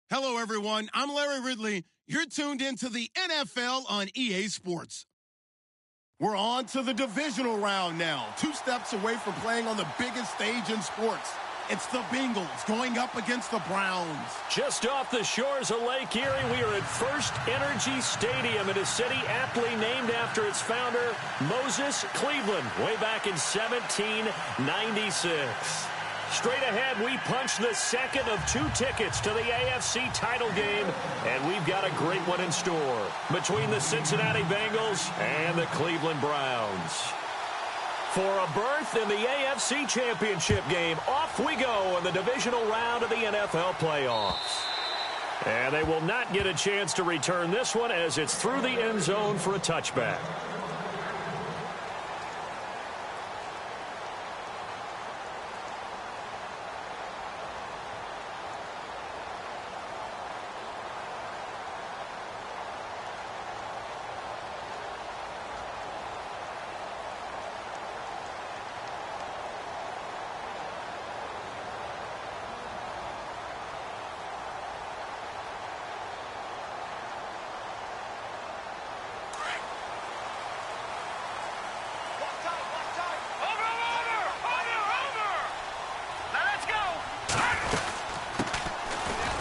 Hello, everyone. I'm Larry Ridley. You're tuned into the NFL on EA Sports. We're on to the divisional round now, 2 steps away from playing on the biggest stage in sports. It's the Bengals going up against the Browns. Just off the shores of Lake Erie, we are at First Energy Stadium in a city aptly named after its founder, Moses Cleveland, way back in 1796. Straight ahead, we punch the second of 2 tickets to the AFC title game, and we've got a great one in store between the Cincinnati Bengals and the Cleveland Browns. For a berth in the AFC Championship game, off we go in the divisional round of the NFL playoffs. And they will not get a chance to return this one as it's through the end zone for a touchback.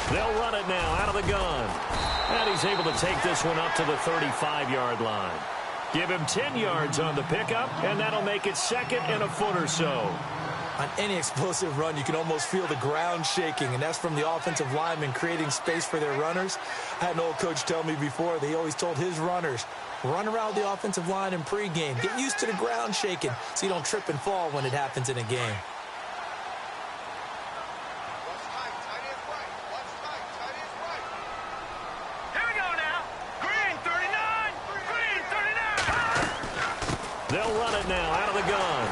They'll run it now out of the gun. And he's able to take this one up to the 35-yard line. Give him 10 yards on the pickup, and that'll make it second and a foot or so. On any explosive run, you can almost feel the ground shaking, and that's from the offensive linemen creating space for their runners. I had an old coach tell me before, they always told his runners, run around the offensive line in pregame. Get used to the ground shaking so you don't trip and fall when it happens in a game. They'll run it now out of the gun.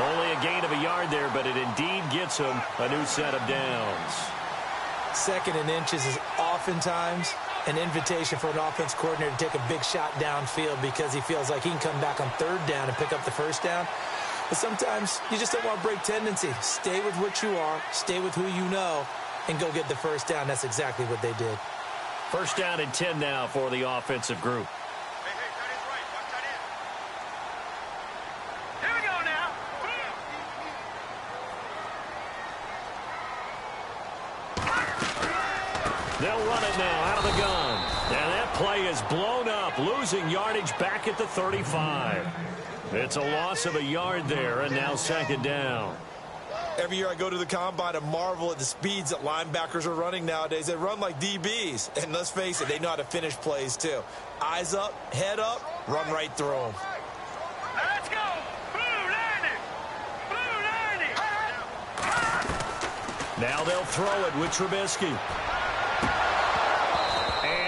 Only a gain of a yard there, but it indeed gets them a new set of downs. Second and inches is oftentimes an invitation for an offense coordinator to take a big shot downfield because he feels like he can come back on third down and pick up the first down. But sometimes you just don't want to break tendency. Stay with what you are, stay with who you know, and go get the first down. That's exactly what they did. First down and 10 now for the offensive group. They'll run it now out of the gun. And that play is blown up, losing yardage back at the 35. It's a loss of a yard there, and now second down. Every year I go to the combine and marvel at the speeds that linebackers are running nowadays. They run like DBs. And let's face it, they know how to finish plays too. Eyes up, head up, run right through them. Let's go! Blue 90! Blue 90! Now they'll throw it with Trubisky.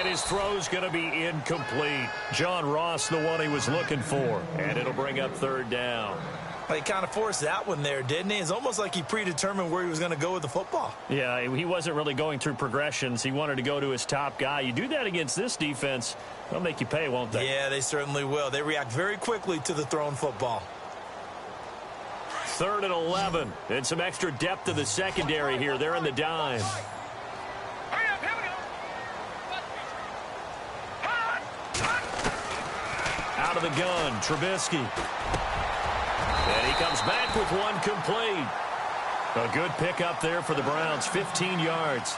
His throw's going to be incomplete. John Ross, the one he was looking for. And it'll bring up third down. He kind of forced that one there, didn't he? It's almost like he predetermined where he was going to go with the football. Yeah, he wasn't really going through progressions. He wanted to go to his top guy. You do that against this defense, they'll make you pay, won't they? Yeah, they certainly will. They react very quickly to the thrown football. Third and 11. And some extra depth to the secondary here. They're in the dime. Out of the gun, Trubisky. And he comes back with one complete. A good pickup there for the Browns, 15 yards.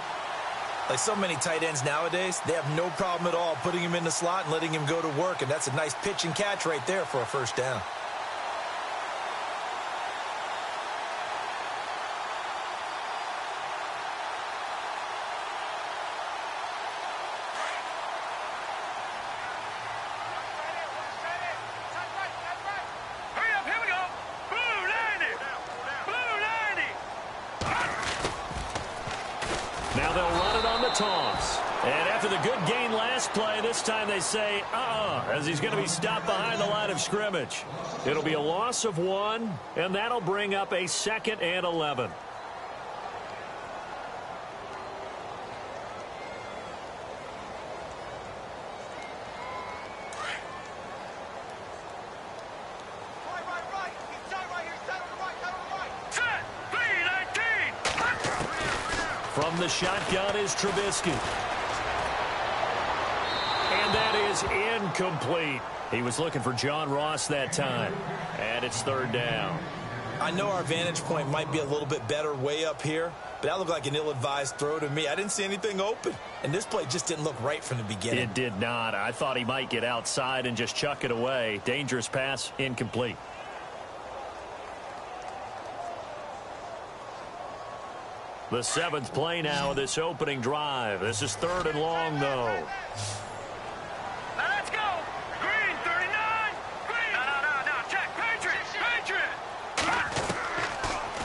Like so many tight ends nowadays, they have no problem at all putting him in the slot and letting him go to work, and that's a nice pitch and catch right there for a first down. Now they'll run it on the toss. And after the good gain last play, this time they say, as he's going to be stopped behind the line of scrimmage. It'll be a loss of 1, and that'll bring up a second and 11. From the shotgun is Trubisky. And that is incomplete. He was looking for John Ross that time. And it's third down. I know our vantage point might be a little bit better way up here, but that looked like an ill-advised throw to me. I didn't see anything open, and this play just didn't look right from the beginning. It did not. I thought he might get outside and just chuck it away. Dangerous pass, incomplete. The seventh play now of this opening drive. This is third and long, though. Let's go. Green, 39. Green. No. Check. Patriot.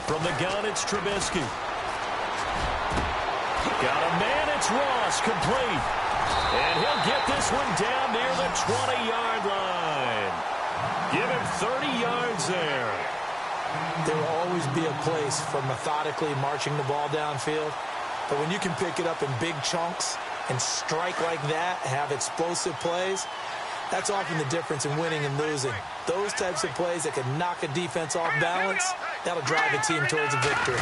From the gun, it's Trubisky. Got a man, it's Ross, complete. And he'll get this one down near the 20-yard line. Give him 30 yards there. There will always be a place for methodically marching the ball downfield. But when you can pick it up in big chunks and strike like that, have explosive plays, that's often the difference in winning and losing. Those types of plays that can knock a defense off balance, that'll drive a team towards a victory.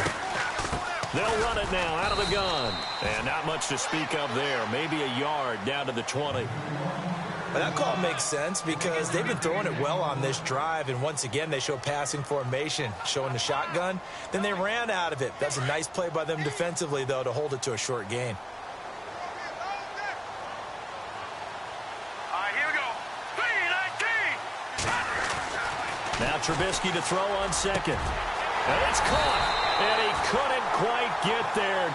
They'll run it now out of the gun. And not much to speak of there. Maybe a yard down to the 20. Well, that call makes sense because they've been throwing it well on this drive, and once again they show passing formation, showing the shotgun. Then they ran out of it. That's a nice play by them defensively, though, to hold it to a short gain. All right, here we go. 3-19. Now Trubisky to throw on second. And it's caught. And he couldn't quite get there.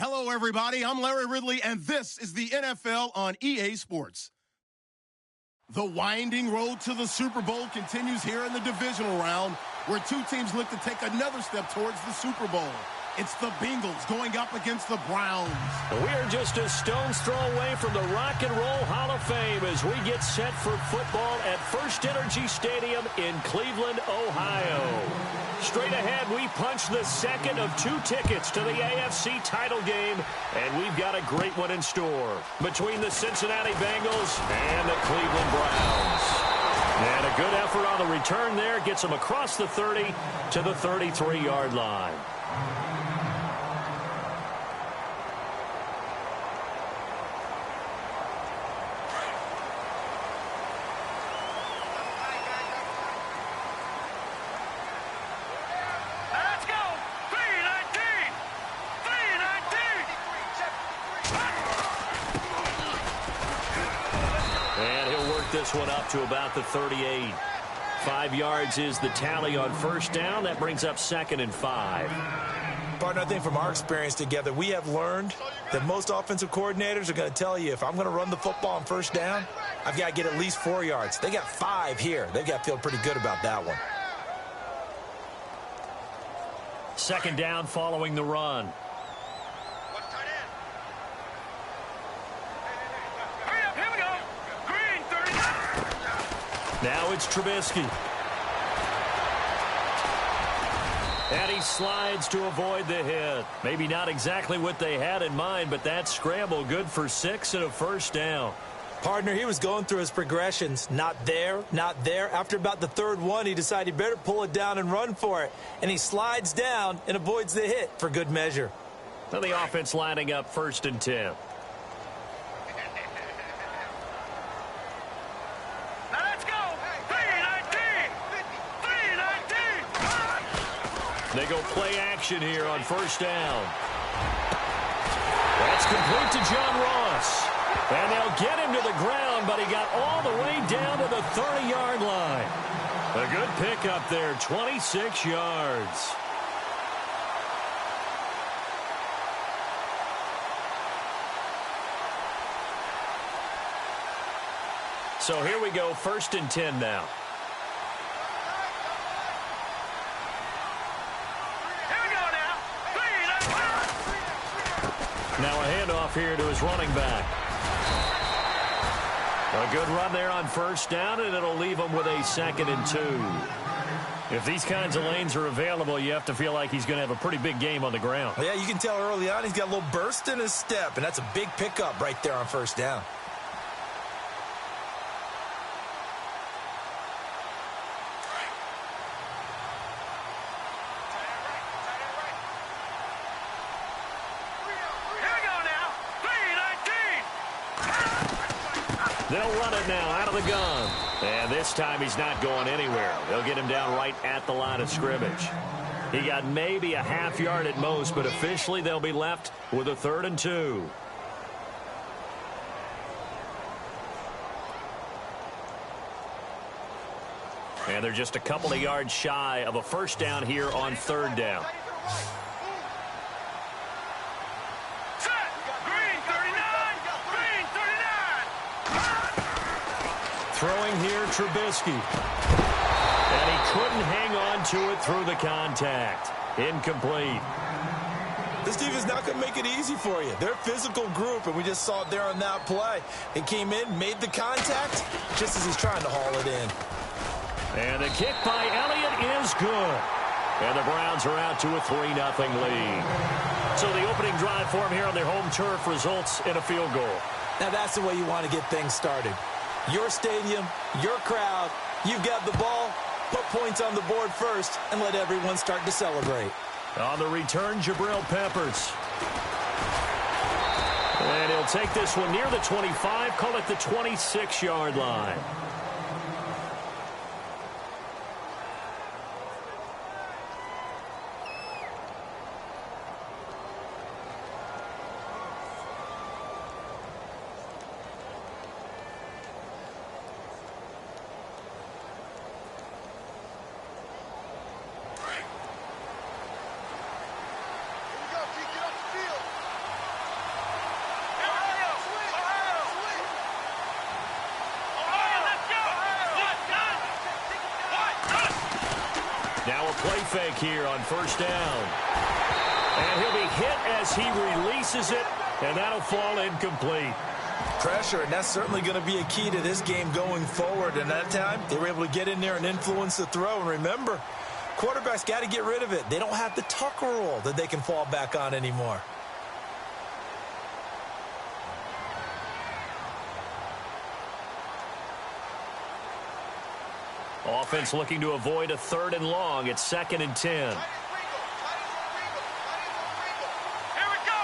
Hello, everybody. I'm Larry Ridley, and this is the NFL on EA Sports. The winding road to the Super Bowl continues here in the divisional round, where two teams look to take another step towards the Super Bowl. It's the Bengals going up against the Browns. We are just a stone's throw away from the Rock and Roll Hall of Fame as we get set for football at First Energy Stadium in Cleveland, Ohio. Straight ahead, we punch the second of two tickets to the AFC title game, and we've got a great one in store between the Cincinnati Bengals and the Cleveland Browns. And a good effort on the return there gets them across the 30 to the 33-yard line. this one up to about the 38. 5 yards is the tally on first down. That brings up 2nd and 5. Partner, I think from our experience together, we have learned that most offensive coordinators are going to tell you, if I'm going to run the football on first down, I've got to get at least 4 yards. They got 5 here. They've got to feel pretty good about that one. 2nd down following the run. Hurry up, here we go. Green, 39. Now it's Trubisky. And he slides to avoid the hit. Maybe not exactly what they had in mind, but that scramble good for 6 and a first down. Partner, he was going through his progressions. Not there, not there. After about the 3rd one, he decided he better pull it down and run for it. And he slides down and avoids the hit for good measure. So the offense lining up 1st and 10. Now let's go. 3-19. 3-19. They go play action here on first down. That's complete to John Ross. And they'll get him to the ground, but he got all the way down to the 30-yard line. A good pickup there, 26 yards. So here we go, 1st and 10 now. Here we go now. 3-19. Now a handoff here to his running back. A good run there on first down, and it'll leave him with a 2nd and 2. If these kinds of lanes are available, you have to feel like he's going to have a pretty big game on the ground. Well, yeah, you can tell early on he's got a little burst in his step, and that's a big pickup right there on first down. They'll run it now out of the gun. And this time he's not going anywhere. They'll get him down right at the line of scrimmage. He got maybe a half yard at most, but officially they'll be left with a 3rd and 2. And they're just a couple of yards shy of a first down here on 3rd down. Throwing here, Trubisky. And he couldn't hang on to it through the contact. Incomplete. This defense is not going to make it easy for you. They're a physical group, and we just saw it there on that play. It came in, made the contact, just as he's trying to haul it in. And the kick by Elliott is good. And the Browns are out to a 3-0 lead. So the opening drive for him here on their home turf results in a field goal. Now that's the way you want to get things started. Your stadium, your crowd, you've got the ball, put points on the board first, and let everyone start to celebrate. On the return, Jabril Peppers. And he'll take this one near the 25, call it the 26-yard line. Now a play fake here on first down. And he'll be hit as he releases it, and that'll fall incomplete. Pressure, and that's certainly going to be a key to this game going forward. And that time, they were able to get in there and influence the throw. And remember, quarterbacks got to get rid of it. They don't have the Tucker rule that they can fall back on anymore. Offense looking to avoid a 3rd and long. It's 2nd and 10. Here we go.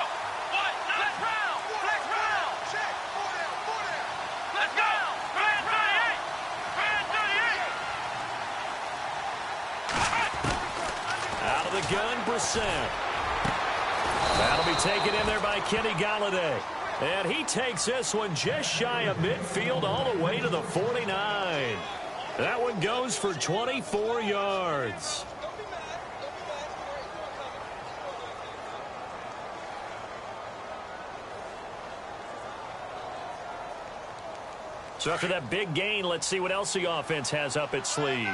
What? Let's round. Let's round. Check. 4 down. Let's go. Grand 38. Grand 38. Out of the gun, Brissett. That'll be taken in there by Kenny Galladay. And he takes this one just shy of midfield all the way to the 49. That one goes for 24 yards. So after that big gain, let's see what else the offense has up its sleeve.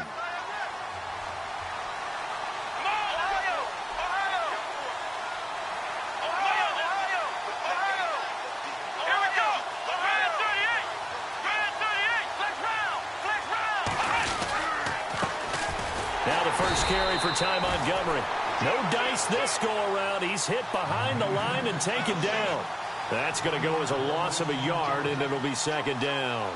Now the first carry for Ty Montgomery. No dice this go-around. He's hit behind the line and taken down. That's going to go as a loss of a yard, and it'll be second down.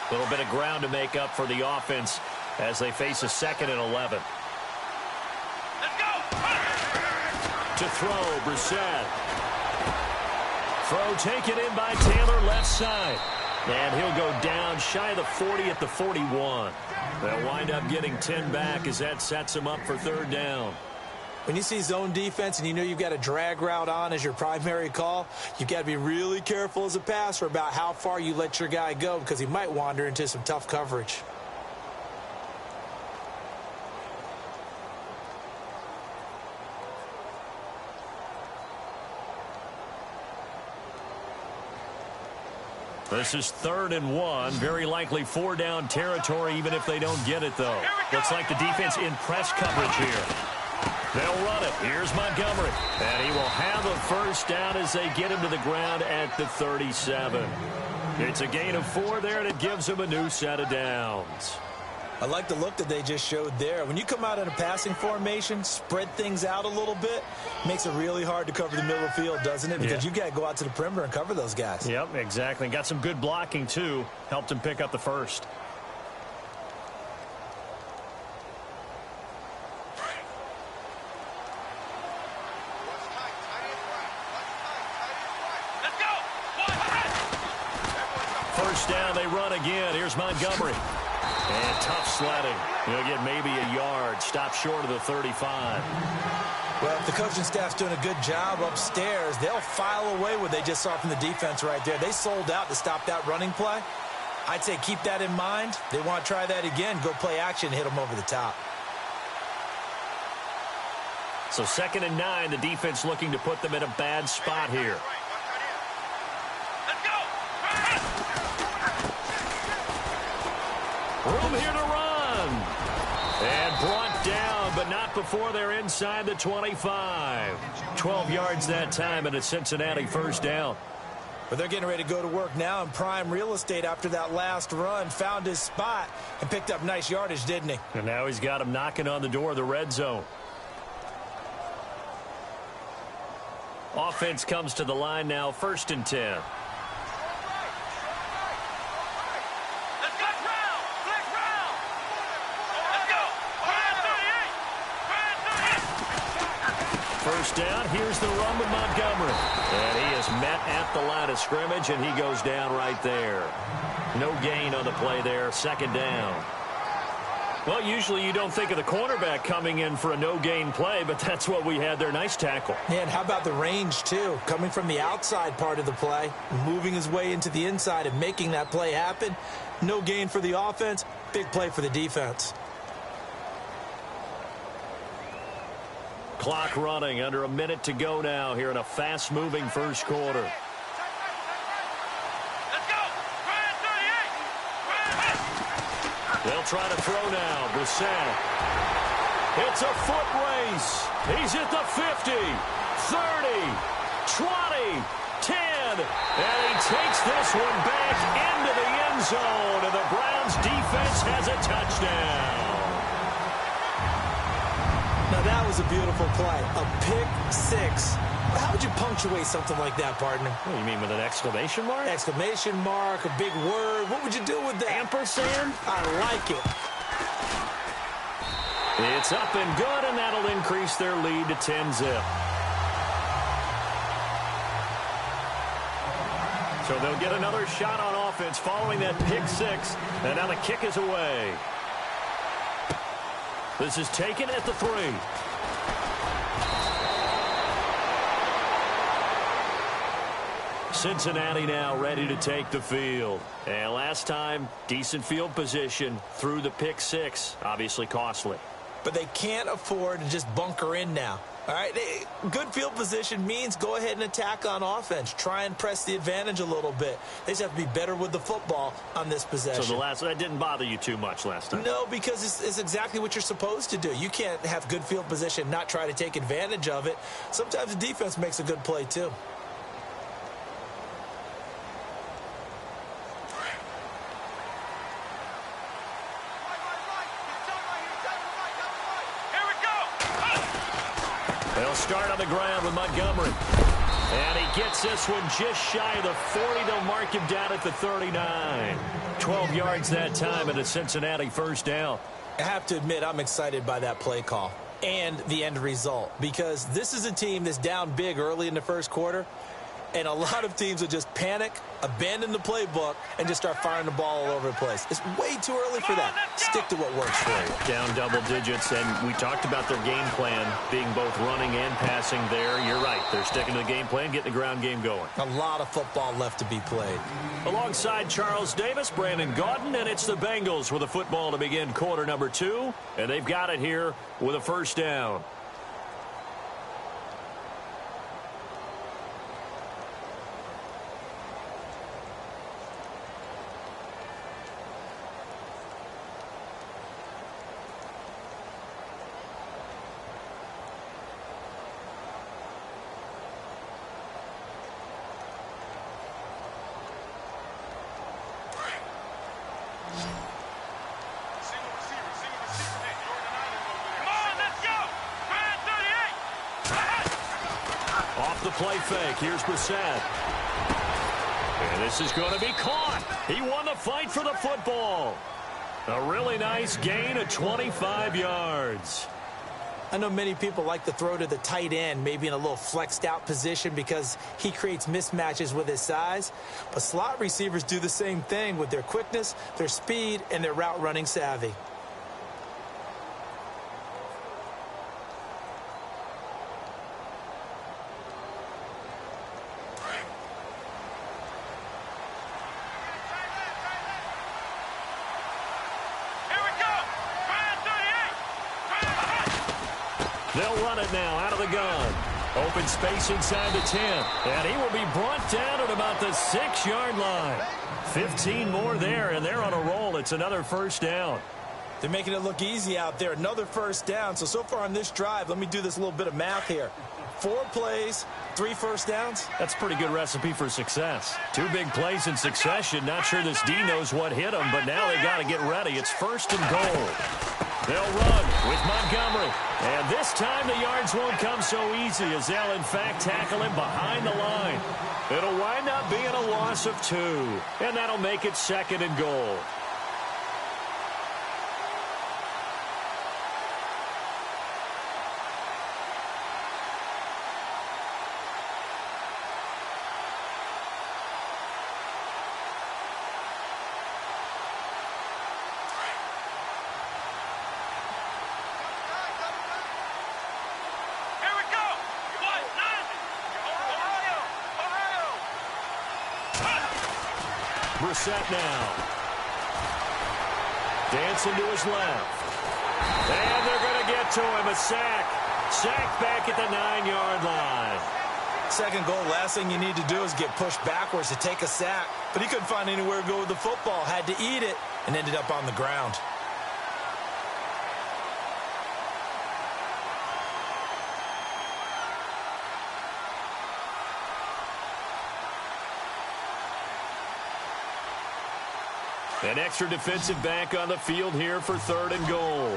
A little bit of ground to make up for the offense as they face a 2nd and 11. Let's go! To throw, Brissett. Throw taken in by Taylor, left side. And he'll go down shy of the 40 at the 41. They'll wind up getting 10 back as that sets them up for third down. When you see zone defense and you know you've got a drag route on as your primary call, you've got to be really careful as a passer about how far you let your guy go because he might wander into some tough coverage. This is 3rd and 1. Very likely 4-down territory even if they don't get it, though. Looks like the defense in press coverage here. They'll run it. Here's Montgomery. And he will have a first down as they get him to the ground at the 37. It's a gain of 4 there, and it gives him a new set of downs. I like the look that they just showed there. When you come out in a passing formation, spread things out a little bit, makes it really hard to cover the middle of the field, doesn't it? Because you got to go out to the perimeter and cover those guys. Yep, exactly. Got some good blocking, too. Helped him pick up the first. First down, they run again. Here's Montgomery. And tough sledding. He'll get maybe a yard. Stop short of the 35. Well, if the coaching staff's doing a good job upstairs, they'll file away what they just saw from the defense right there. They sold out to stop that running play. I'd say keep that in mind. They want to try that again. Go play action, hit them over the top. So 2nd and 9, the defense looking to put them in a bad spot here. Room here to run. And brought down, but not before they're inside the 25. 12 yards that time, and a Cincinnati first down. But they're getting ready to go to work now in prime real estate after that last run. Found his spot and picked up nice yardage, didn't he? And now he's got him knocking on the door of the red zone. Offense comes to the line now, 1st and 10. First down, here's the run with Montgomery. And he is met at the line of scrimmage, and he goes down right there. No gain on the play there, 2nd down. Well, usually you don't think of the cornerback coming in for a no-gain play, but that's what we had there. Nice tackle. Yeah, and how about the range, too? Coming from the outside part of the play, moving his way into the inside and making that play happen. No gain for the offense, big play for the defense. Clock running, under a minute to go now here in a fast-moving first quarter. Let's go! They'll try to throw now. Brissett. It's a foot race. He's at the 50, 30, 20, 10. And he takes this one back into the end zone. And the Browns defense has a touchdown. Now, that was a beautiful play. A pick six. How would you punctuate something like that, partner? What do you mean, with an exclamation mark? Exclamation mark, a big word. What would you do with that? Ampersand? I like it. It's up and good, and that'll increase their lead to 10-zip. So So they'll get another shot on offense following that pick six. And now the kick is away. This is taken at the 3. Cincinnati now ready to take the field. And last time, decent field position through the pick six. Obviously costly. But they can't afford to just bunker in now. All right, good field position means go ahead and attack on offense. Try and press the advantage a little bit. They just have to be better with the football on this possession. So that didn't bother you too much last time? No, because it's exactly what you're supposed to do. You can't have good field position, not try to take advantage of it. Sometimes the defense makes a good play too. They'll start on the ground with Montgomery. And he gets this one just shy of the 40. They'll mark him down at the 39. 12 yards that time and a Cincinnati first down. I have to admit, I'm excited by that play call and the end result, because this is a team that's down big early in the first quarter, and a lot of teams will just panic, abandon the playbook, and just start firing the ball all over the place. It's way too early for that. Stick to what works for you. Down double digits, and we talked about their game plan being both running and passing there. You're right. They're sticking to the game plan, getting the ground game going. A lot of football left to be played. Alongside Charles Davis, Brandon Gaudin, and it's the Bengals with a football to begin quarter number 2, and they've got it here with a first down. The play fake. Here's Brissett. And this is going to be caught. He won the fight for the football. A really nice gain of 25 yards. I know many people like to throw to the tight end, maybe in a little flexed out position because he creates mismatches with his size. But slot receivers do the same thing with their quickness, their speed, and their route running savvy. They'll run it now out of the gun. Open space inside the 10. And he will be brought down at about the 6-yard line. 15 more there, and they're on a roll. It's another first down. They're making it look easy out there. Another first down. So far on this drive, let me do this little bit of math here. 4 plays, 3 first downs. That's a pretty good recipe for success. 2 big plays in succession. Not sure this D knows what hit him, but now they got to get ready. It's first and goal. They'll run with Montgomery. And this time the yards won't come so easy as they'll, in fact, tackle him behind the line. It'll wind up being a loss of 2. And that'll make it second and goal. Brissett now. Dancing to his left. And they're going to get to him. A sack. Sack back at the 9-yard line. Second goal, last thing you need to do is get pushed backwards to take a sack. But he couldn't find anywhere to go with the football. Had to eat it and ended up on the ground. An extra defensive back on the field here for third and goal.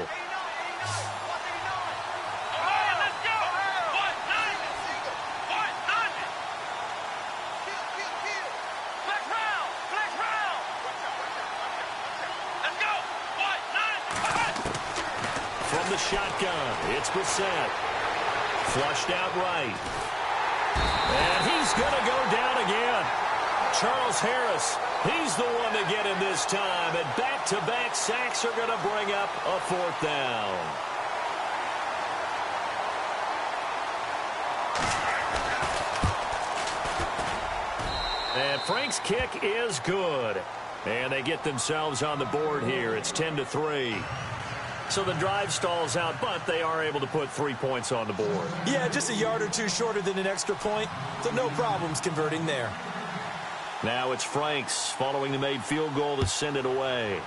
From the shotgun, it's Brissett. Flushed out right. And he's going to go down again. Charles Harris, he's the one to get him this time. And back-to-back sacks are going to bring up a 4th down. And Frank's kick is good. And they get themselves on the board here. It's 10-3. So the drive stalls out, but they are able to put 3 points on the board. Yeah, just a yard or two shorter than an extra point, so no problems converting there. Now it's Franks following the made field goal to send it away.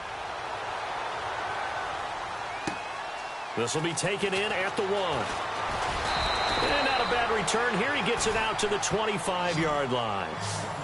This will be taken in at the 1. And not a bad return here. He gets it out to the 25-yard line.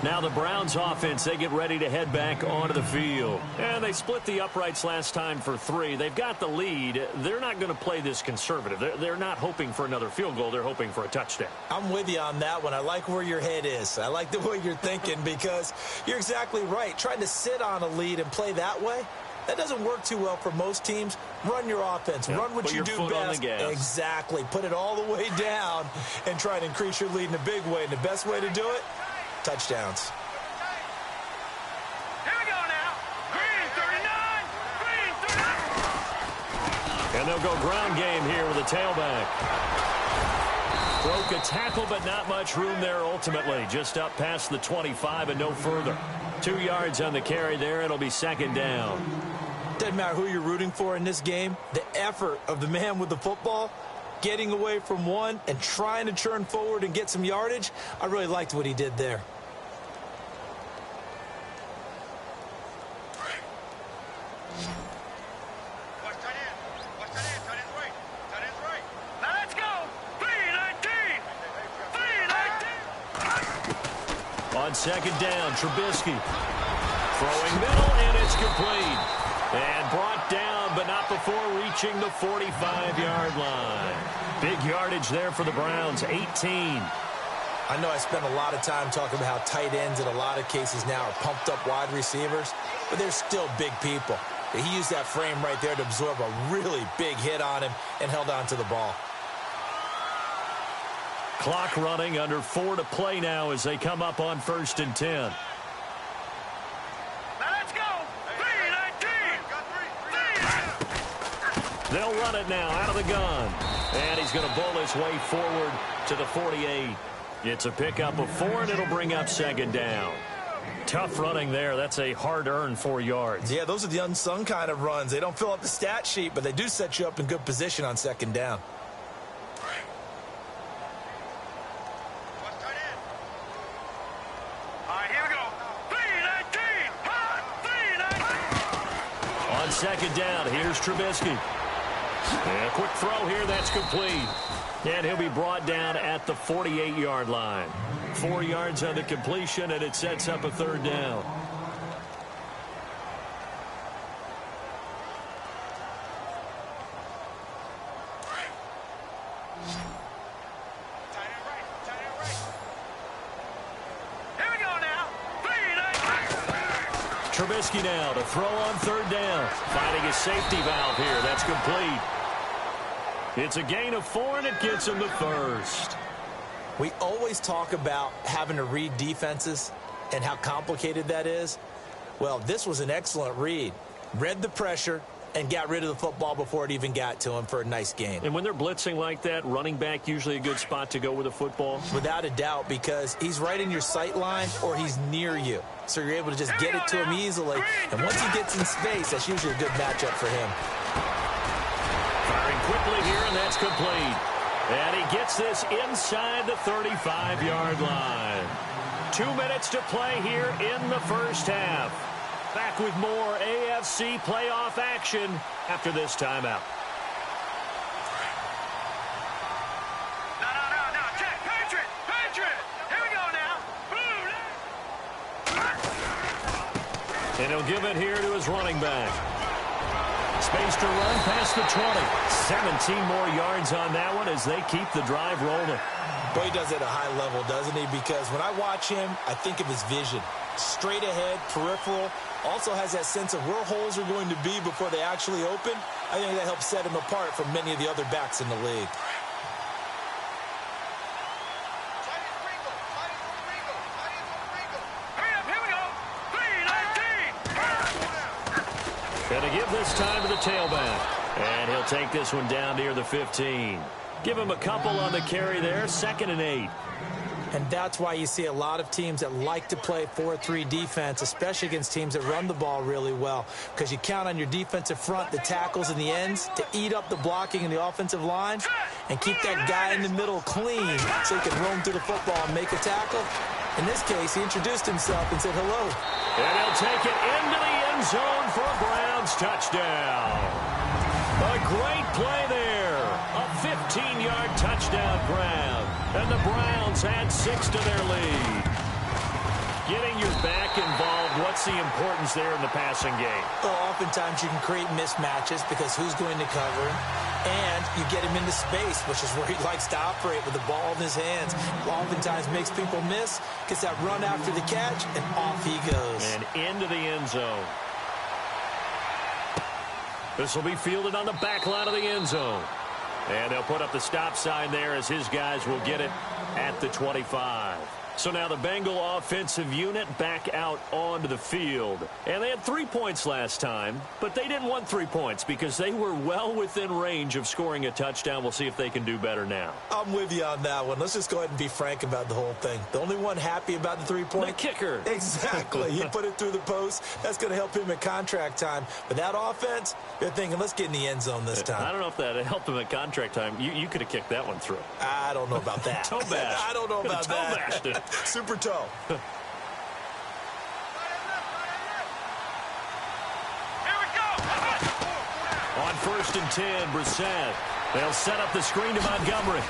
Now the Browns offense, they get ready to head back onto the field. And they split the uprights last time for 3. They've got the lead. They're not going to play this conservative. They're not hoping for another field goal. They're hoping for a touchdown. I'm with you on that one. I like where your head is. I like the way you're thinking because you're exactly right. Trying to sit on a lead and play that way, that doesn't work too well for most teams. Run your offense. Yep. Run what you do best. Exactly. Put it all the way down and try to increase your lead in a big way. And the best way to do it, touchdowns. Here we go now. Green 39. Green 39. And they'll go ground game here with a tailback. Broke a tackle, but not much room there ultimately. Just up past the 25 and no further. 2 yards on the carry there. It'll be 2nd down. Doesn't matter who you're rooting for in this game. The effort of the man with the football, getting away from one and trying to churn forward and get some yardage, I really liked what he did there. Watch tight end. Watch tight end. Tight end's right. Tight end's right. Now let's go. 3-19. 3-19. On 2nd down, Trubisky. Throwing middle, and it's complete. And brought down, but not before reaching the 45-yard line. Big yardage there for the Browns, 18. I know I spent a lot of time talking about how tight ends in a lot of cases now are pumped up wide receivers, but they're still big people. He used that frame right there to absorb a really big hit on him and held on to the ball. Clock running, under 4 to play now as they come up on 1st and 10. They'll run it now out of the gun. And he's going to bowl his way forward to the 48. It's a pickup of 4, and it'll bring up 2nd down. Tough running there. That's a hard-earned 4 yards. Yeah, those are the unsung kind of runs. They don't fill up the stat sheet, but they do set you up in good position on 2nd down. All right, here we go. 3-19. 3-19. On 2nd down, here's Trubisky. And a quick throw here, that's complete. And he'll be brought down at the 48-yard line. 4 yards on the completion, and it sets up a 3rd down. Here we go now. 3-19. Trubisky now to throw on 3rd down. Finding a safety valve here. That's complete. It's a gain of 4, and it gets him the 1st. We always talk about having to read defenses and how complicated that is. Well, this was an excellent read. Read the pressure and got rid of the football before it even got to him for a nice gain. And when they're blitzing like that, running back usually a good spot to go with a football? Without a doubt, because he's right in your sight line or he's near you. So you're able to just get it to him easily. And once he gets in space, that's usually a good matchup for him. Firing quickly here, and that's complete. And he gets this inside the 35-yard line. 2 minutes to play here in the first half. Back with more AFC playoff action after this timeout. No. Check. Patriot. Here we go now. Blue. And he'll give it here to his running back. Space to run past the 20. 17 more yards on that one as they keep the drive rolling. Boy, he does it at a high level, doesn't he? Because when I watch him, I think of his vision. Straight ahead, peripheral. Also has that sense of where holes are going to be before they actually open. I think that helps set him apart from many of the other backs in the league. Hurry up. Gonna give this time to the tailback. And he'll take this one down near the 15. Give him a couple on the carry there, 2nd and 8. And that's why you see a lot of teams that like to play 4-3 defense, especially against teams that run the ball really well, because you count on your defensive front, the tackles and the ends, to eat up the blocking in the offensive line and keep that guy in the middle clean so he can roam through the football and make a tackle. In this case, he introduced himself and said hello. And he'll take it into the end zone for a Browns touchdown. A great play there. A 15-yard touchdown grab. And the Browns add 6 to their lead. Getting your back involved, what's the importance there in the passing game? Well, oftentimes you can create mismatches because who's going to cover him? And you get him into space, which is where he likes to operate with the ball in his hands. Oftentimes makes people miss, gets that run after the catch, and off he goes. And into the end zone. This will be fielded on the back line of the end zone. And they'll put up the stop sign there as his guys will get it at the 25. So now the Bengal offensive unit back out onto the field. And they had 3 points last time, but they didn't want 3 points because they were well within range of scoring a touchdown. We'll see if they can do better now. I'm with you on that one. Let's just go ahead and be frank about the whole thing. The only one happy about the 3-point? The kicker. Exactly. He put it through the post. That's going to help him at contract time. But that offense, they're thinking, let's get in the end zone this time. I don't know if that helped him at contract time. You could have kicked that one through. I don't know about that. Toe bash. I don't know about that. Toe bashed it. Super toe. Here we go. On 1st and 10, Brissett. They'll set up the screen to Montgomery.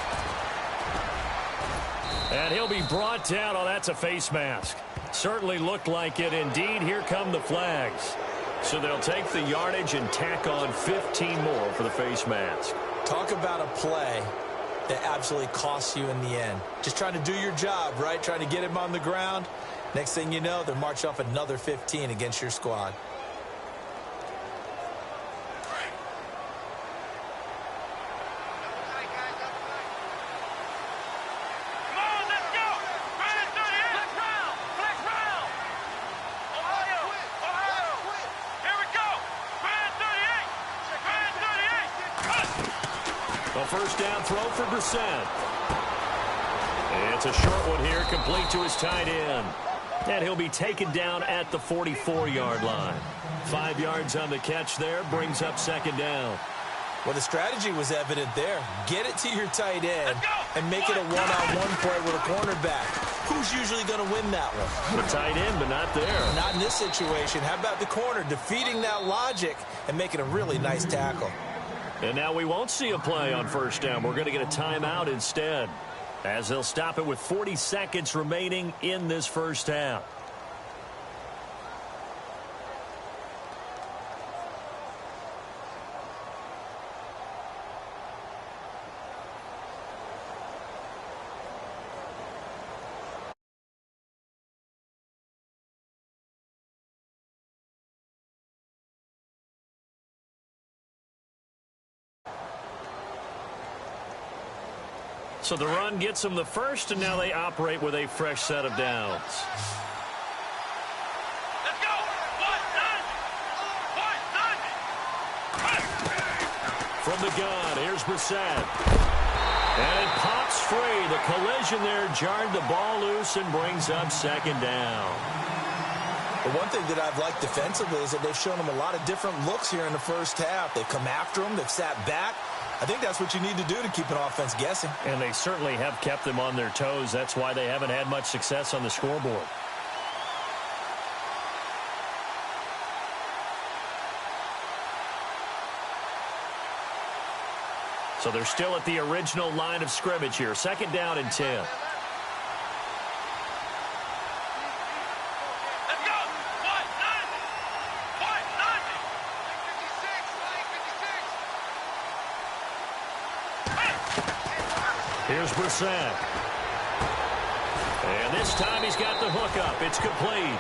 And he'll be brought down. Oh, that's a face mask. Certainly looked like it. Indeed, here come the flags. So they'll take the yardage and tack on 15 more for the face mask. Talk about a play that absolutely costs you in the end. Just trying to do your job, right? Trying to get him on the ground. Next thing you know, they're marching off another 15 against your squad. Come on, let's go. Brandon 38. Flex round. Flex round. Ohio. Here we go. Brandon 38. Brandon 38. A first down throw for Brissett. It's a short one here, complete to his tight end. And he'll be taken down at the 44-yard line. 5 yards on the catch there, brings up 2nd down. Well, the strategy was evident there. Get it to your tight end and make it a one-on-one play with a cornerback. Who's usually going to win that one? The tight end, but not there. Not in this situation. How about the corner defeating that logic and making a really nice tackle? And now we won't see a play on 1st down. We're going to get a timeout instead, as they'll stop it with 40 seconds remaining in this first half. So the run gets them the first, and now they operate with a fresh set of downs. Let's go. 190. From the gun, here's Brissett. And it pops free. The collision there jarred the ball loose and brings up 2nd down. The one thing that I've liked defensively is that they've shown them a lot of different looks here in the first half. They've come after them. They've sat back. I think that's what you need to do to keep an offense guessing. And they certainly have kept them on their toes. That's why they haven't had much success on the scoreboard. So they're still at the original line of scrimmage here. 2nd down and 10. Let's go. 190. 190. Here's Brissett. And this time he's got the hook up. It's complete.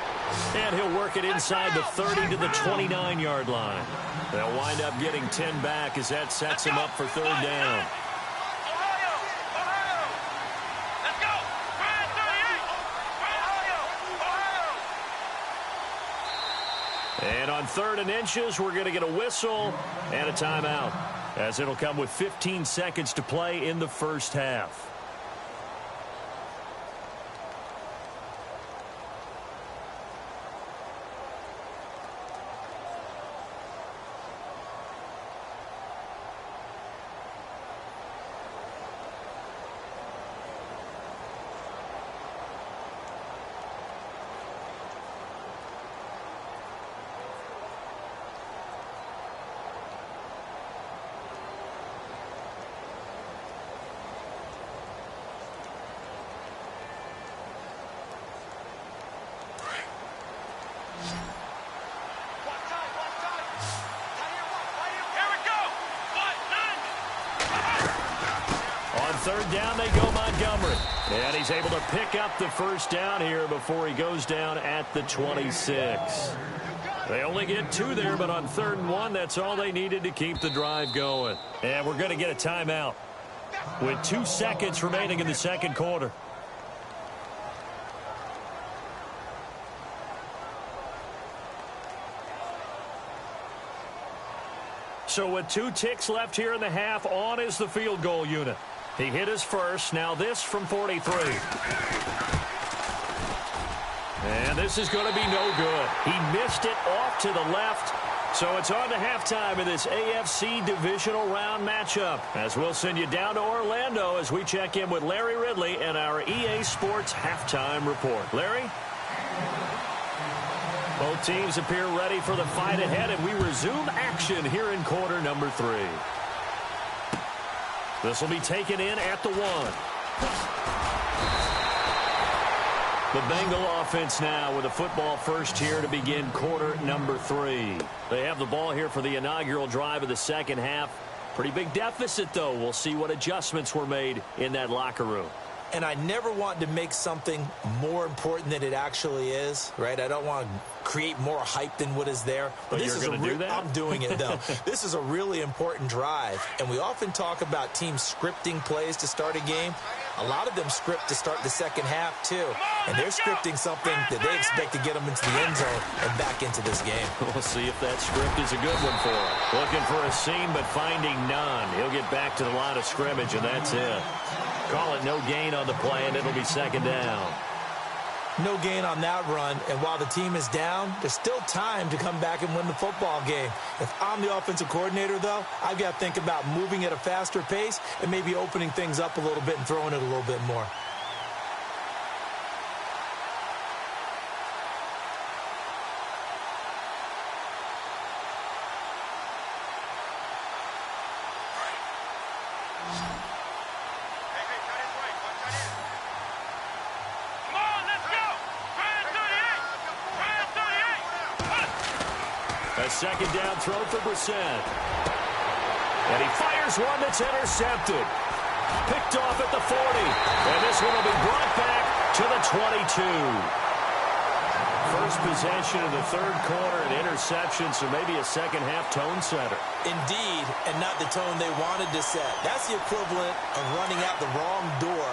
And he'll work it inside the 30 to the 29-yard line. They'll wind up getting 10 back as that sets him up for 3rd down. Ohio. Let's go. Brandon 38. Ohio. And on on 3rd and inches, we're going to get a whistle and a timeout, as it'll come with 15 seconds to play in the first half. On 3rd down, they go Montgomery. And he's able to pick up the first down here before he goes down at the 26. They only get 2 there, but on 3rd and 1, that's all they needed to keep the drive going. And we're going to get a timeout with 2 seconds remaining in the second quarter. So with 2 ticks left here in the half, on is the field goal unit. He hit his first. Now this from 43. And this is going to be no good. He missed it off to the left. So it's on to halftime in this AFC Divisional Round matchup, as we'll send you down to Orlando as we check in with Larry Ridley and our EA Sports Halftime Report. Larry? Both teams appear ready for the fight ahead, and we resume action here in quarter number 3. This will be taken in at the 1. The Bengal offense now with a football first here to begin quarter number 3. They have the ball here for the inaugural drive of the second half. Pretty big deficit, though. We'll see what adjustments were made in that locker room. And I never want to make something more important than it actually is, right? I don't want to create more hype than what is there. But this you're going to do that? I'm doing it, though. This is a really important drive. And we often talk about teams scripting plays to start a game. A lot of them script to start the second half, too. And they're scripting something that they expect to get them into the end zone and back into this game. We'll see if that script is a good one for him. Looking for a seam, but finding none. He'll get back to the line of scrimmage, and that's it. Call it no gain on the play, and it'll be second down. No gain on that run, and while the team is down, there's still time to come back and win the football game. If I'm the offensive coordinator, though, I've got to think about moving at a faster pace and maybe opening things up a little bit and throwing it a little bit more. A second down throw for Brissett. And he fires one that's intercepted. Picked off at the 40. And this one will be brought back to the 22. First possession of the third quarter, an interception, so maybe a second half tone setter. Indeed, and not the tone they wanted to set. That's the equivalent of running out the wrong door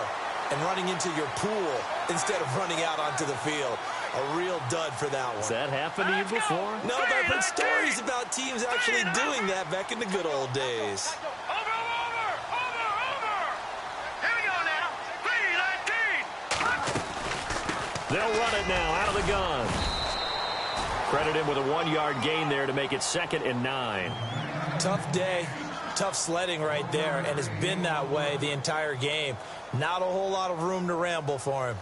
and running into your pool instead of running out onto the field. A real dud for that one. Has that happened to you before? No, but I've heard stories about teams actually doing that back in the good old days. Over! Here we go now. 3-19. They'll run it now out of the gun. Credit him with a 1-yard gain there to make it 2nd and 9. Tough day. Tough sledding right there, and it's been that way the entire game. Not a whole lot of room to ramble for him.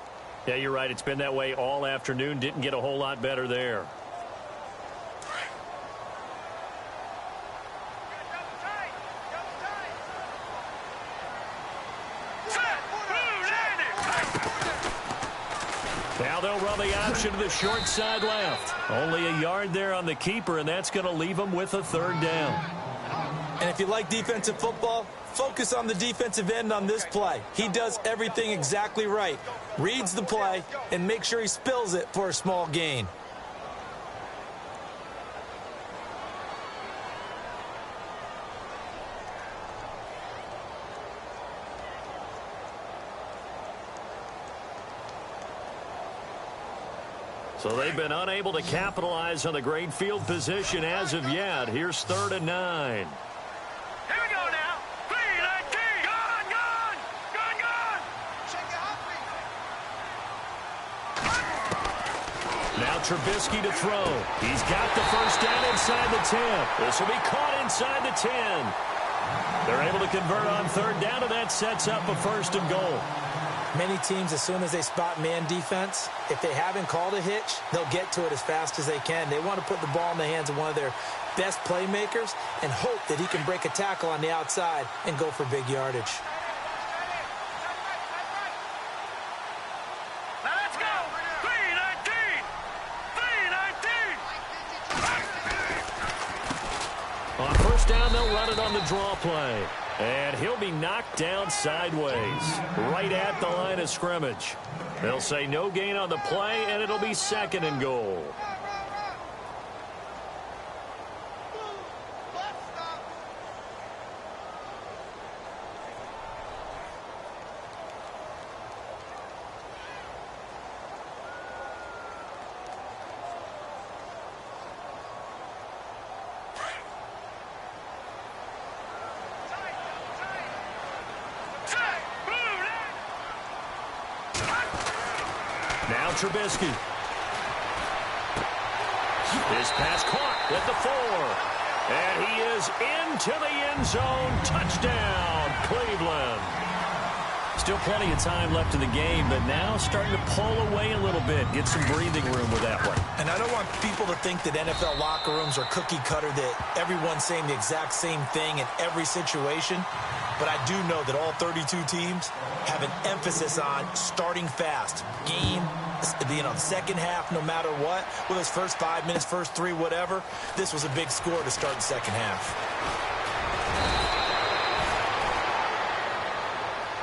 Yeah, you're right. It's been that way all afternoon. Didn't get a whole lot better there. Now they'll run the option to the short side left. Only a yard there on the keeper, and that's going to leave them with a 3rd down. And if you like defensive football, focus on the defensive end on this play. He does everything exactly right. Reads the play and makes sure he spills it for a small gain. So they've been unable to capitalize on the great field position as of yet. Here's 3rd and 9. Here we go now. 3-19. Gone, gone. Gone, gone. Shake it up, Now Trubisky to throw. He's got the first down inside the 10. This will be caught inside the 10. They're able to convert on 3rd down, and that sets up a 1st and goal. Many teams, as soon as they spot man defense, if they haven't called a hitch, they'll get to it as fast as they can. They want to put the ball in the hands of one of their best playmakers and hope that he can break a tackle on the outside and go for big yardage. Now let's go. 3-19. 3-19. On 1st down, they'll run it on the draw play. And he'll be knocked down sideways, right at the line of scrimmage. They'll say no gain on the play, and it'll be 2nd and goal. Now Trubisky. His pass caught at the 4. And he is into the end zone. Touchdown, Cleveland. Still plenty of time left in the game, but now starting to pull away a little bit. Get some breathing room with that one. And I don't want people to think that NFL locker rooms are cookie cutter, that everyone's saying the exact same thing in every situation. But I do know that all 32 teams have an emphasis on starting fast. Game, second half, no matter what. Whether it's first 5 minutes, first 3, whatever. This was a big score to start the second half.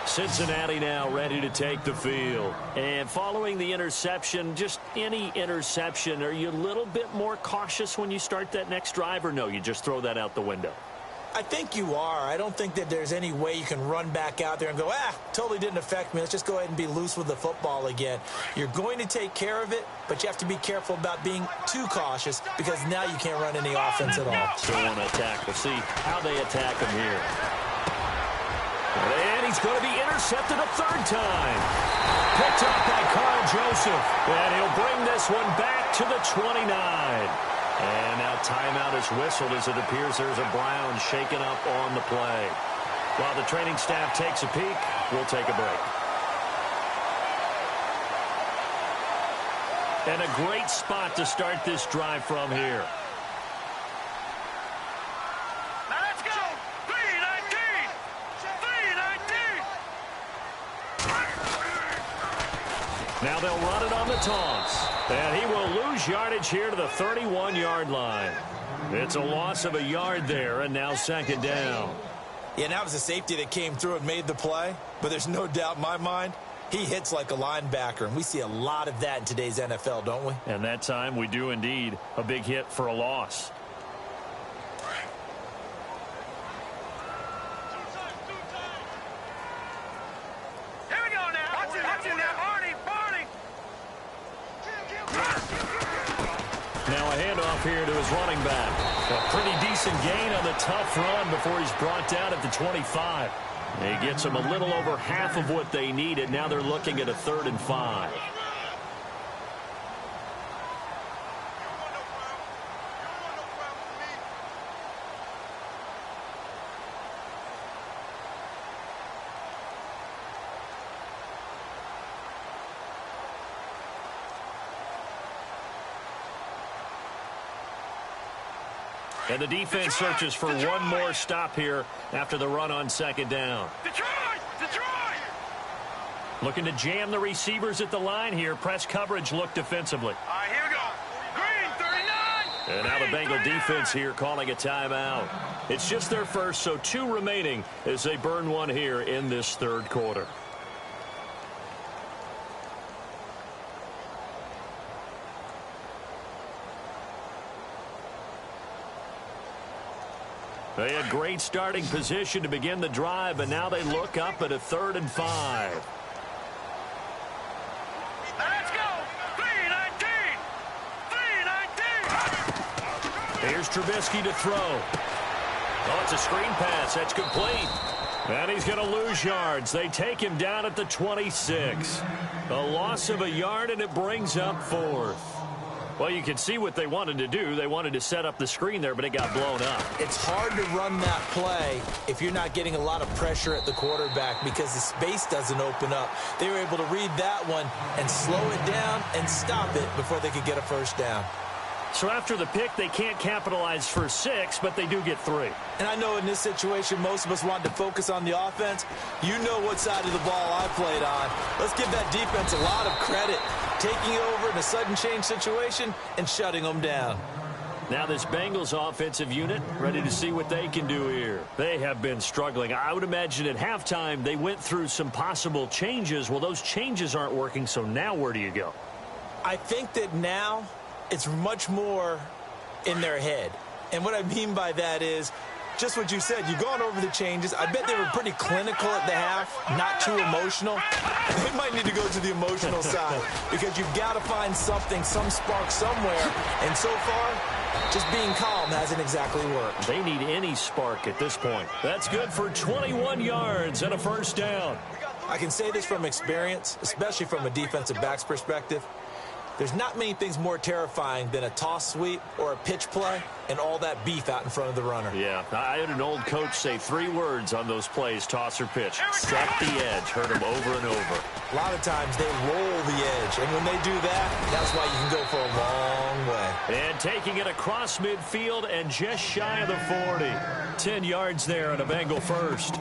Cincinnati now ready to take the field. And following the interception, just any interception, are you a little bit more cautious when you start that next drive, or no, you just throw that out the window? I think you are. I don't think that there's any way you can run back out there and go, totally didn't affect me. Let's just go ahead and be loose with the football again. You're going to take care of it, but you have to be careful about being too cautious because now you can't run any offense at all. Still want to attack. We'll see how they attack him here. And he's going to be intercepted a 3rd time. Picked up by Carl Joseph. And he'll bring this one back to the 29. And now timeout is whistled as it appears there's a Brown shaken up on the play. While the training staff takes a peek, we'll take a break. And a great spot to start this drive from here. Now let's go. 3-19. 3-19. Now they'll run it on the toss. And he will lose yardage here to the 31-yard line. It's a loss of a yard there, and now 2nd down. Yeah, that was a safety that came through and made the play, but there's no doubt in my mind, he hits like a linebacker, and we see a lot of that in today's NFL, don't we? And that time we do indeed. A big hit for a loss. Here we go now. Watch it now. Barney. Now a handoff here to his running back. A pretty decent gain on the tough run before he's brought down at the 25. He gets them a little over half of what they needed. Now they're looking at a 3rd and 5. And the defense searches for one more stop here after the run on 2nd down. Detroit! Looking to jam the receivers at the line here. Press coverage look defensively. All right, here we go. Green, 39. And now the Bengal defense here calling a timeout. It's just their first, so 2 remaining as they burn one here in this 3rd quarter. They had great starting position to begin the drive, but now they look up at a 3rd and 5. Let's go. 3-19. Here's Trubisky to throw. Oh, it's a screen pass. That's complete. And he's going to lose yards. They take him down at the 26. A loss of a yard, and it brings up 4th. Well, you can see what they wanted to do. They wanted to set up the screen there, but it got blown up. It's hard to run that play if you're not getting a lot of pressure at the quarterback because the space doesn't open up. They were able to read that one and slow it down and stop it before they could get a first down. So after the pick, they can't capitalize for 6, but they do get 3. And I know in this situation, most of us want to focus on the offense. You know what side of the ball I played on. Let's give that defense a lot of credit, taking over in a sudden change situation and shutting them down. Now this Bengals offensive unit ready to see what they can do here. They have been struggling. I would imagine at halftime they went through some possible changes. Well, those changes aren't working, so now where do you go? I think that now it's much more in their head. And what I mean by that is just what you said. You've gone over the changes. I bet they were pretty clinical at the half, not too emotional. They might need to go to the emotional side because you've got to find something, some spark somewhere. And so far, just being calm hasn't exactly worked. They need any spark at this point. That's good for 21 yards and a first down. I can say this from experience, especially from a defensive back's perspective. There's not many things more terrifying than a toss sweep or a pitch play and all that beef out in front of the runner. Yeah, I had an old coach say 3 words on those plays, toss or pitch. Set the edge. Heard him over and over. A lot of times they roll the edge, and when they do that, that's why you can go for a long way. And taking it across midfield and just shy of the 40. 10 yards there and a Bengal first.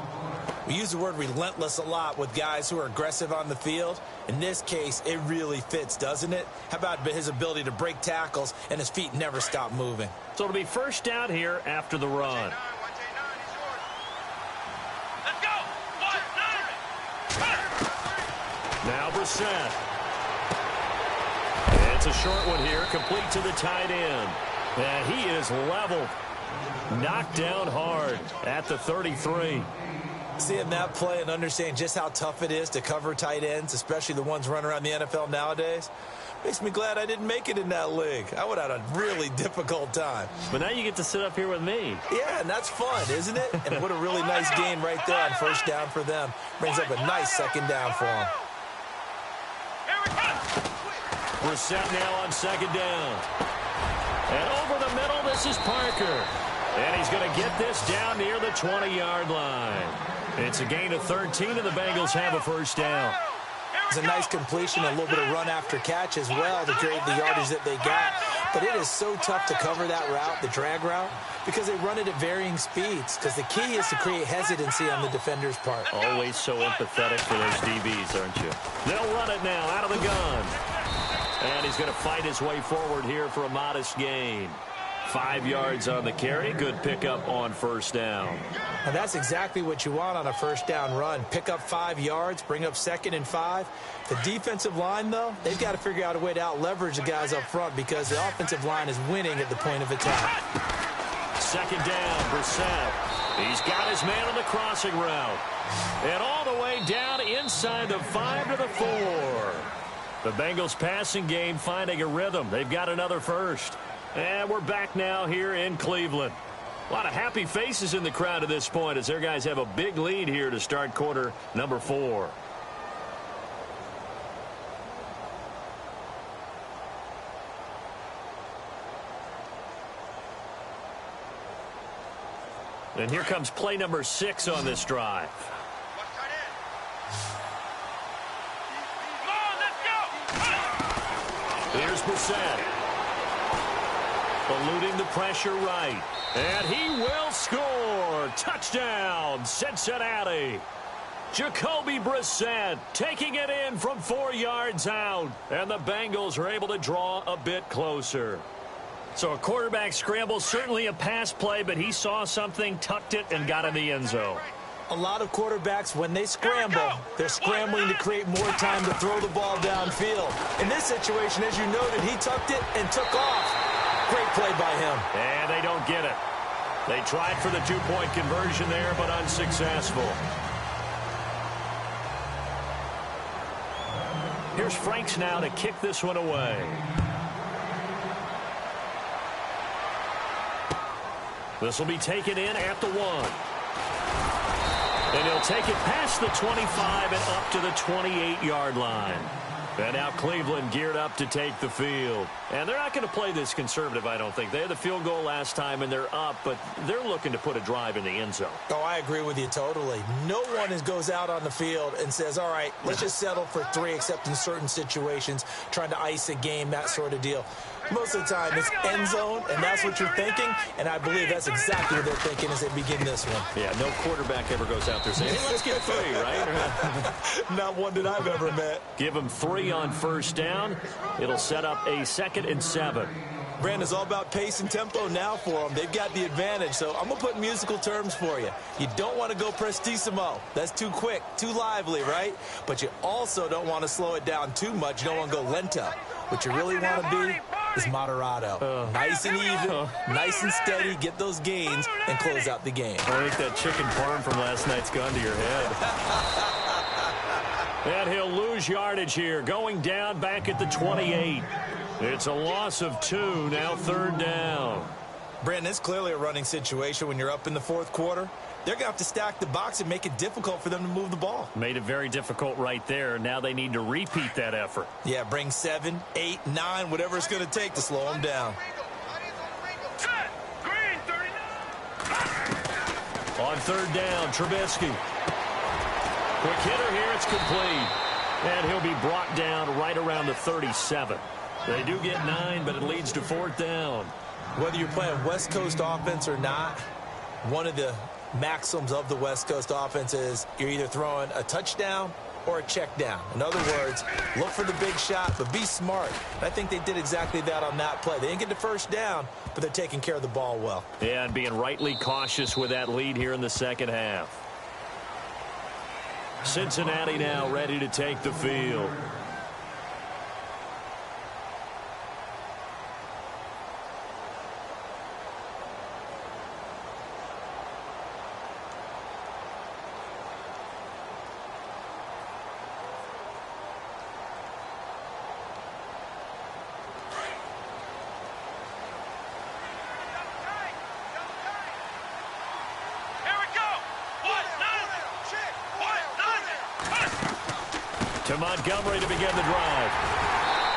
We use the word relentless a lot with guys who are aggressive on the field. In this case, it really fits, doesn't it? How about his ability to break tackles and his feet never stop moving? So it'll be first down here after the run. Let's go. Now Brissett. It's a short one here, complete to the tight end. And he is leveled. Knocked down hard at the 33. Seeing that play and understanding just how tough it is to cover tight ends, especially the ones running around the NFL nowadays, makes me glad I didn't make it in that league. I would have had a really difficult time. But now you get to sit up here with me. Yeah, and that's fun, isn't it? And what a really nice game right there on first down for them. Brings up a nice second down for them. Brissett now on second down. And over the middle, this is Parker. And he's going to get this down near the 20-yard line. It's a gain of 13, and the Bengals have a first down. It's a nice completion, a little bit of run after catch as well to create the yardage that they got. But it is so tough to cover that route, the drag route, because they run it at varying speeds. Because the key is to create hesitancy on the defender's part. Always so empathetic for those DBs, aren't you? They'll run it now out of the gun. And he's going to fight his way forward here for a modest gain. 5 yards on the carry. Good pickup on first down. And that's exactly what you want on a first down run. Pick up 5 yards, bring up 2nd and 5. The defensive line, though, they've got to figure out a way to out-leverage the guys up front because the offensive line is winning at the point of attack. Second down, Brissett. He's got his man on the crossing route. And all the way down inside the 5 to the 4. The Bengals passing game finding a rhythm. They've got another first. And we're back now here in Cleveland. A lot of happy faces in the crowd at this point as their guys have a big lead here to start quarter number 4. And here comes play number 6 on this drive. Here's Brissett. Eluding the pressure right. And he will score. Touchdown, Cincinnati. Jacoby Brissett taking it in from 4 yards out. And the Bengals are able to draw a bit closer. So a quarterback scramble, certainly a pass play, but he saw something, tucked it, and got in the end zone. A lot of quarterbacks, when they scramble, they're scrambling to create more time to throw the ball downfield. In this situation, as you noted, he tucked it and took off. Great play by him. And they don't get it. They tried for the 2-point conversion there, but unsuccessful. Here's Franks now to kick this one away. This will be taken in at the 1. And he'll take it past the 25 and up to the 28-yard line. And now Cleveland geared up to take the field. And they're not going to play this conservative, I don't think. They had the field goal last time, and they're up, but they're looking to put a drive in the end zone. Oh, I agree with you totally. No one goes out on the field and says, all right, let's just settle for 3, except in certain situations, trying to ice a game, that sort of deal. Most of the time, it's end zone, and that's what you're thinking, and I believe that's exactly what they're thinking as they begin this one. Yeah, no quarterback ever goes out there saying, hey, let's get 3, right? Not one that I've ever met. Give them 3 on first down. It'll set up a 2nd and 7. Brandon, it's all about pace and tempo now for them. They've got the advantage, so I'm going to put musical terms for you. You don't want to go prestissimo. That's too quick, too lively, right? But you also don't want to slow it down too much. You don't want to go lento. What you really want to be is moderato. Nice and even, nice and steady, get those gains, and close out the game. I think that chicken parm from last night's gone to your head. And he'll lose yardage here, going down back at the 28. It's a loss of 2, now 3rd down. Brandon, it's clearly a running situation when you're up in the 4th quarter. They're going to have to stack the box and make it difficult for them to move the ball. Made it very difficult right there. Now they need to repeat that effort. Yeah, bring 7, 8, 9, whatever it's going to take to slow them down. On 3rd down, Trubisky. Quick hitter here, it's complete. And he'll be brought down right around the 37. They do get 9, but it leads to 4th down. Whether you're playing West Coast offense or not, one of the maxims of the West Coast offense is you're either throwing a touchdown or a check down. In other words, look for the big shot, but be smart. I think they did exactly that on that play. They didn't get the first down, but they're taking care of the ball well. Yeah, and being rightly cautious with that lead here in the 2nd half. Cincinnati now ready to take the field. To Montgomery to begin the drive.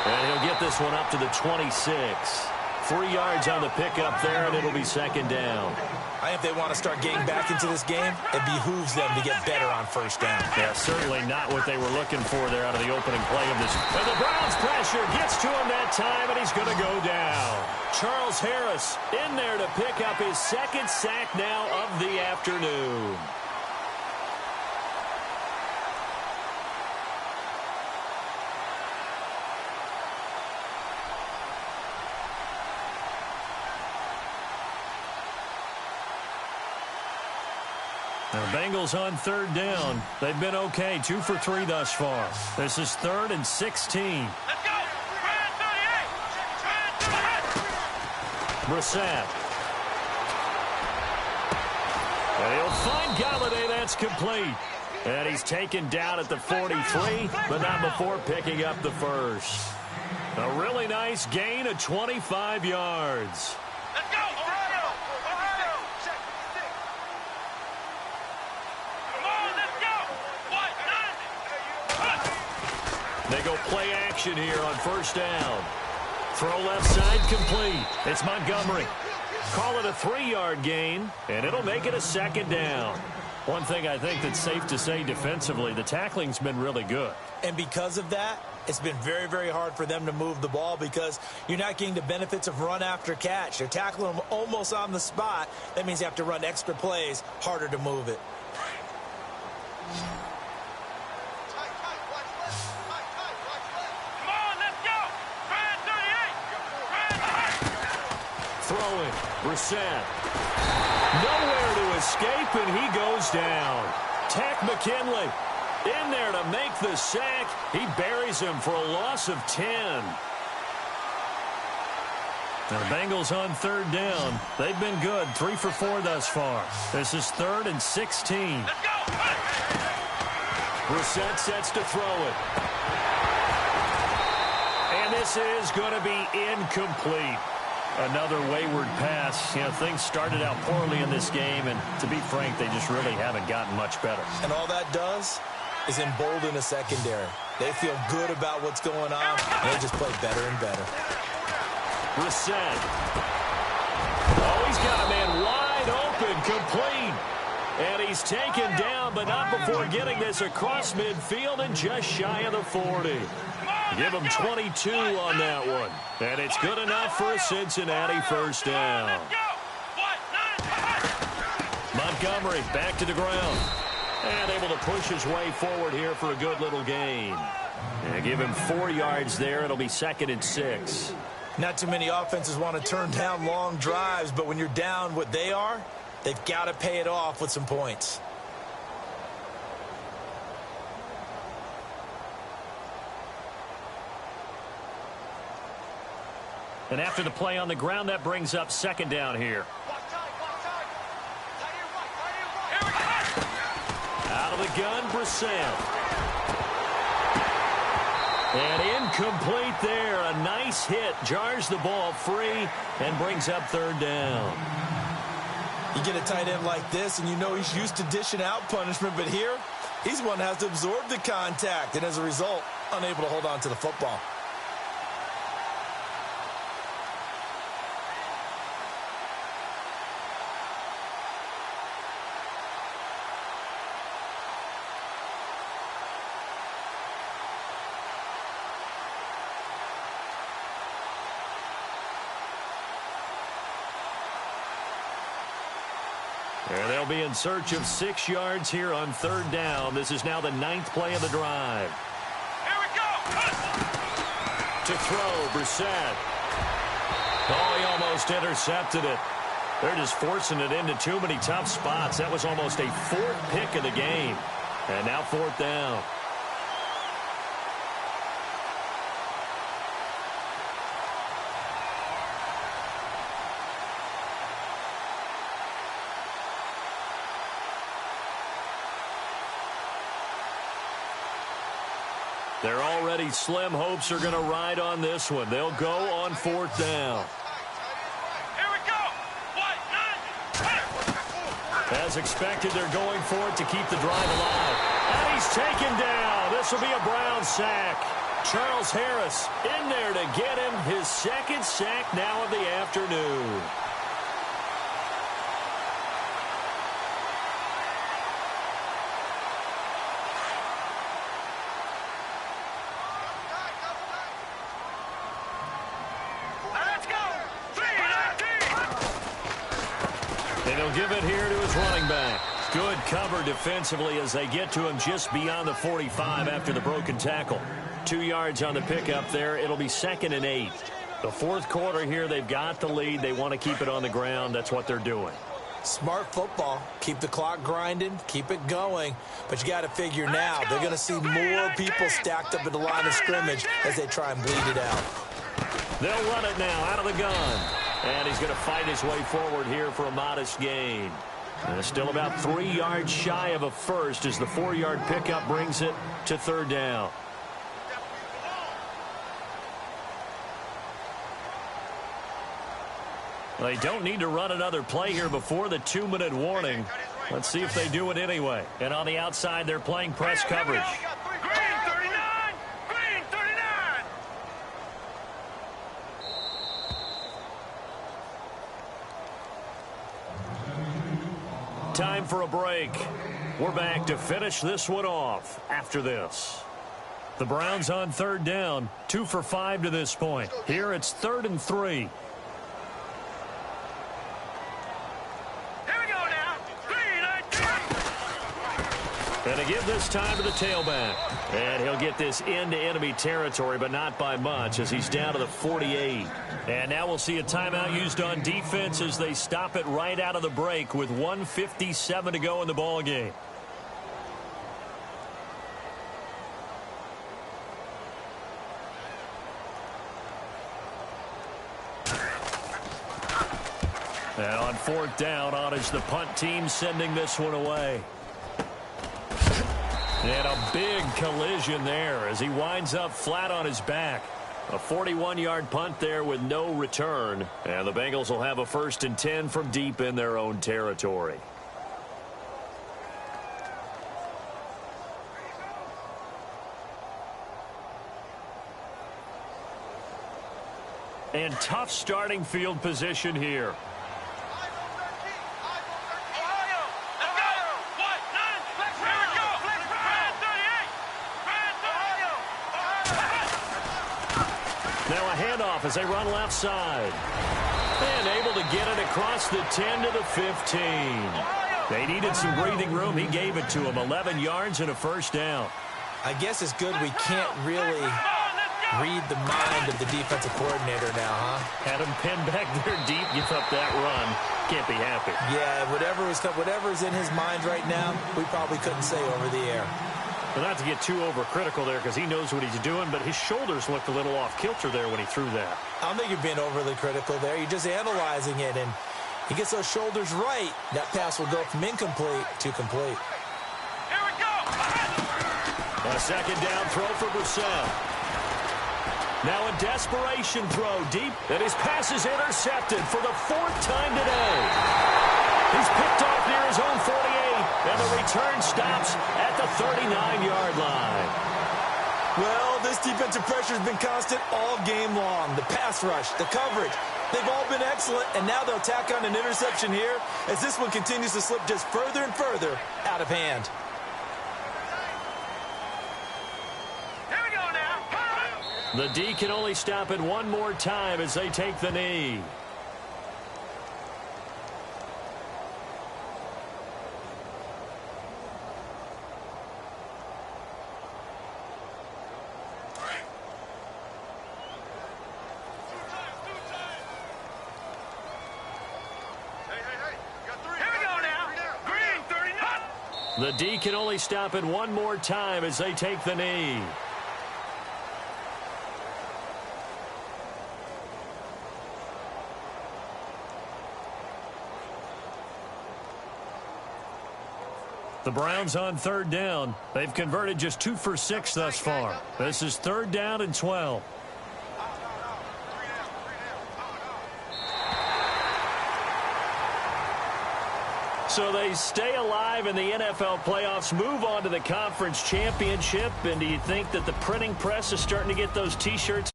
And he'll get this one up to the 26. 3 yards on the pickup there, and it'll be 2nd down. I think if they want to start getting back into this game, it behooves them to get better on first down. Yeah, certainly not what they were looking for there out of the opening play of this. And the Browns pressure gets to him that time, and he's going to go down. Charles Harris in there to pick up his 2nd sack now of the afternoon. The Bengals on 3rd down. They've been okay, 2 for 3 thus far. This is 3rd and 16. Let's go! Brissett. And he'll find Galladay. That's complete. And he's taken down at the 43, but not before picking up the first. A really nice gain of 25 yards. Let's go! Ohio! Come on, let's go! What? They go play action here on first down. Throw left side complete. It's Montgomery. Call it a 3-yard gain, and it'll make it a 2nd down. One thing I think that's safe to say defensively, the tackling's been really good. And because of that, it's been very, very hard for them to move the ball because you're not getting the benefits of run after catch. They're tackling them almost on the spot. That means you have to run extra plays, harder to move it. Throwing, Brissett. Nowhere to escape, and he goes down. Tack McKinley in there to make the sack. He buries him for a loss of 10. Now the Bengals on 3rd down. They've been good, 3 for 4 thus far. This is 3rd and 16. Brissett sets to throw it. And this is going to be incomplete. Another wayward pass. You know, things started out poorly in this game, and to be frank, they just really haven't gotten much better. And all that does is embolden a secondary. They feel good about what's going on, and they just play better and better. Brissett. Oh, he's got a man wide open, complete. And he's taken down, but not before getting this across midfield and just shy of the 40. Give him 22 on that one. And it's good enough for a Cincinnati first down. Montgomery back to the ground. And able to push his way forward here for a good little gain. And give him 4 yards there. It'll be 2nd and 6. Not too many offenses want to turn down long drives, but when you're down what they are, they've got to pay it off with some points. And after the play on the ground, that brings up 2nd down here. Out of the gun, Brissett. And incomplete there. A nice hit. Jars the ball free and brings up 3rd down. You get a tight end like this, and you know he's used to dishing out punishment, but here, he's one that has to absorb the contact, and as a result, unable to hold on to the football. And they'll be in search of 6 yards here on 3rd down. This is now the 9th play of the drive. Here we go. To throw, Brissett. Oh, he almost intercepted it. They're just forcing it into too many tough spots. That was almost a 4th pick of the game. And now 4th down. Their already slim hopes are going to ride on this one. They'll go on 4th down. Here we go. As expected, they're going for it to keep the drive alive. And he's taken down. This will be a Brown sack. Charles Harris in there to get him his 2nd sack now of the afternoon. Give it here to his running back. Good cover defensively as they get to him just beyond the 45 after the broken tackle. 2 yards on the pickup there. It'll be 2nd and 8. The 4th quarter here, they've got the lead. They want to keep it on the ground. That's what they're doing. Smart football. Keep the clock grinding. Keep it going. But you got to figure now they're going to see more people stacked up at the line of scrimmage as they try and bleed it out. They'll run it now out of the gun. And he's going to fight his way forward here for a modest gain. Still about 3 yards shy of a first as the 4-yard pickup brings it to 3rd down. They don't need to run another play here before the 2-minute warning. Let's see if they do it anyway. And on the outside, they're playing press coverage. Time for a break. We're back to finish this one off after this. The Browns on 3rd down, 2 for 5 to this point. Here it's 3rd and 3. Here we go now. 3, 9, 2. And to give this time to the tailback. And he'll get this into enemy territory, but not by much as he's down to the 48. And now we'll see a timeout used on defense as they stop it right out of the break with 1:57 to go in the ball game. And on 4th down, on is the punt team sending this one away. And a big collision there as he winds up flat on his back. A 41-yard punt there with no return. And the Bengals will have a 1st and 10 from deep in their own territory. And tough starting field position here. Now a handoff as they run left side. And able to get it across the 10 to the 15. They needed some breathing room. He gave it to them. 11 yards and a 1st down. I guess it's good we can't really read the mind of the defensive coordinator now, huh? Had him pinned back there deep, give up that run. Can't be happy. Yeah, whatever's in his mind right now, we probably couldn't say over the air. Well, not to get too overcritical there because he knows what he's doing, but his shoulders looked a little off kilter there when he threw that. I don't think you're being overly critical there. You're just analyzing it, and he gets those shoulders right. That pass will go from incomplete to complete. Here we go. A 2nd down throw for Brissett. Now a desperation throw deep, and his pass is intercepted for the 4th time today. He's picked off near his own 48, and the return stops at the 39-yard line. Well, this defensive pressure has been constant all game long. The pass rush, the coverage, they've all been excellent, and now they'll tack on an interception here as this one continues to slip just further and further out of hand. Here we go now. The D can only stop it one more time as they take the knee. The D can only stop it one more time as they take the knee. The Browns on 3rd down. They've converted just 2 for 6 thus far. This is 3rd down and 12. So they stay alive in the NFL playoffs, move on to the conference championship. And do you think that the printing press is starting to get those T-shirts